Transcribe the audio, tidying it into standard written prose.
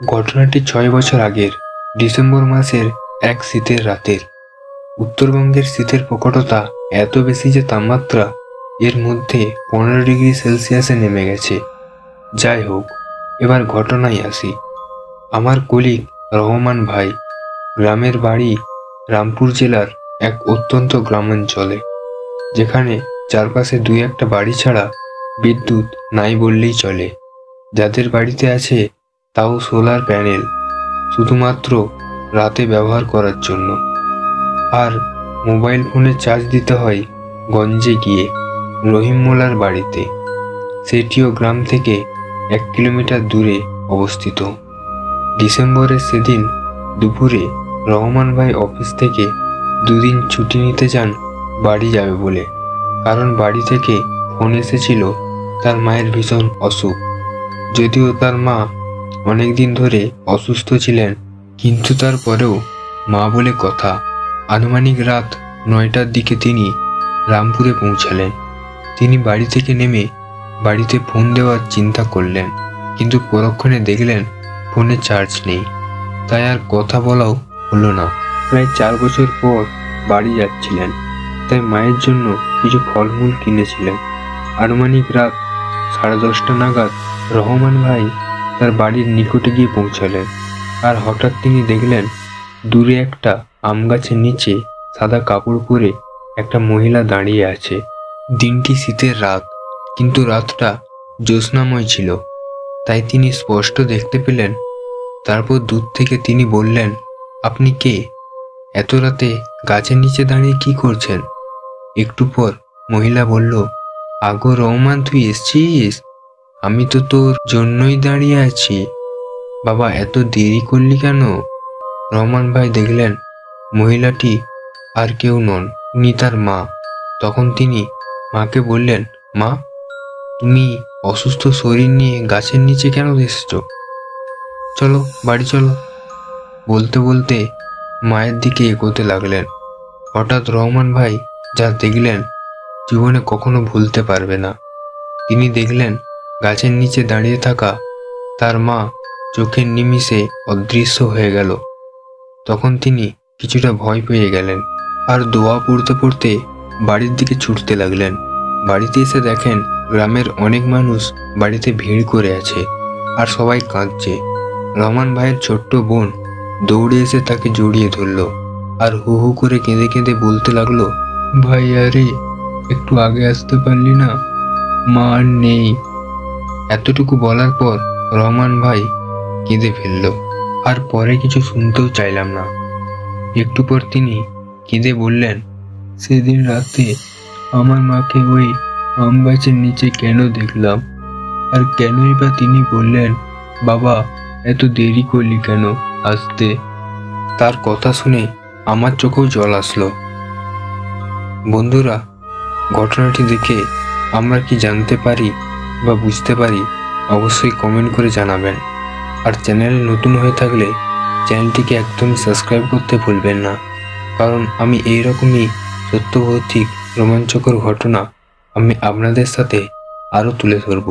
ঘটনাটি ৬ বছর আগের ডিসেম্বর মাসের এক শীতের রাতের। উত্তরবঙ্গের শীতের প্রকটতা এত বেশি যে তাপমাত্রা এর মধ্যে ১৫ ডিগ্রি সেলসিয়াসে নেমে গেছে। যাই হোক, এবার ঘটনায় আসি। আমার কলিগ রহমান ভাই, গ্রামের বাড়ি রামপুর জেলার এক অত্যন্ত গ্রামাঞ্চলে, যেখানে চারপাশে দুই একটা বাড়ি ছাড়া বিদ্যুৎ নাই বললেই চলে। যাদের বাড়িতে আছে তাও সোলার প্যানেল, শুধুমাত্র রাতে ব্যবহার করার জন্য। আর মোবাইল ফোনে চার্জ দিতে হয় গঞ্জে গিয়ে রহিম মোল্লার বাড়িতে, সেটিও গ্রাম থেকে ১ কিলোমিটার দূরে অবস্থিত। ডিসেম্বরের সেদিন দুপুরে রহমান ভাই অফিস থেকে দুদিন ছুটি নিতে যান বাড়ি যাবে বলে, কারণ বাড়ি থেকে ফোন এসেছিল তার মায়ের ভীষণ অসুখ। যদিও তার মা অনেকদিন ধরে অসুস্থ ছিলেন, কিন্তু তারপরেও মা বলে কথা। আনুমানিক রাত ৯টার দিকে তিনি রামপুরে পৌঁছালেন। তিনি বাড়ি থেকে নেমে বাড়িতে ফোন দেওয়ার চিন্তা করলেন, কিন্তু পরক্ষণে দেখলেন ফোনে চার্জ নেই। তাই আর কথা বলাও হলো না। প্রায় ৪ বছর পর বাড়ি যাচ্ছিলেন, তাই মায়ের জন্য কিছু ফলমূল কিনেছিলেন। আনুমানিক রাত ১০:৩০ নাগাদ রহমান ভাই তার বাড়ির নিকটে গিয়ে পৌঁছালেন। আর হঠাৎ তিনি দেখলেন দূরে একটা আম গাছের নিচে সাদা কাপড় পরে একটা মহিলা দাঁড়িয়ে আছে। দিনটি শীতের রাত, কিন্তু রাতটা জ্যোৎস্নাময় ছিল, তাই তিনি স্পষ্ট দেখতে পেলেন। তারপর দূর থেকে তিনি বললেন, আপনি কে? এত রাতে গাছের নিচে দাঁড়িয়ে কি করছেন? একটু পর মহিলা বলল, আগো রহমান, তুই এসছিস? আমি তো তোর জন্যই দাঁড়িয়ে আছি। বাবা, এত দেরি করলি কেন? রহমান ভাই দেখলেন মহিলাটি আর কেউ নন, উনি তার মা। তখন তিনি মাকে বললেন, মা, তুমি অসুস্থ শরীর নিয়ে গাছের নিচে কেন এসেছ? চলো বাড়ি চলো। বলতে বলতে মায়ের দিকে এগোতে লাগলেন। হঠাৎ রহমান ভাই যা দেখলেন জীবনে কখনো ভুলতে পারবে না। তিনি দেখলেন গাছের নিচে দাঁড়িয়ে থাকা তার মা চোখের নিমিষে অদৃশ্য হয়ে গেল। তখন তিনি কিছুটা ভয় পেয়ে গেলেন, আর দোয়া পড়তে পড়তে বাড়ির দিকে ছুটতে লাগলেন। বাড়িতে এসে দেখেন গ্রামের অনেক মানুষ বাড়িতে ভিড় করে আছে, আর সবাই কাঁদছে। রহমান ভাইয়ের ছোট্ট বোন দৌড়ে এসে তাকে জড়িয়ে ধরল, আর হু হু করে কেঁদে কেঁদে বলতে লাগলো, ভাই আরে, একটু আগে আসতে পারলি না? মা আর নেই। এতটুকু বলার পর রহমান ভাই কেঁদে ফেলল, আর পরে কিছু শুনতেও চাইলাম না। একটু পর তিনি কেঁদে বললেন, সেদিন রাতে আমার মাকে ওই আম গাছের নিচে কেন দেখলাম, আর কেনই বা তিনি বললেন, বাবা এত দেরি করলি কেন আসতে? তার কথা শুনে আমার চোখেও জল আসলো। বন্ধুরা, ঘটনাটি দেখে আমরা কি জানতে পারি বা বুঝতে পারি অবশ্যই কমেন্ট করে জানাবেন। আর চ্যানেলে নতুন হয়ে থাকলে চ্যানেলটিকে একদমই সাবস্ক্রাইব করতে ভুলবেন না, কারণ আমি এইরকমই সত্যভৌতিক রোমাঞ্চকর ঘটনা আমি আপনাদের সাথে আরও তুলে ধরব।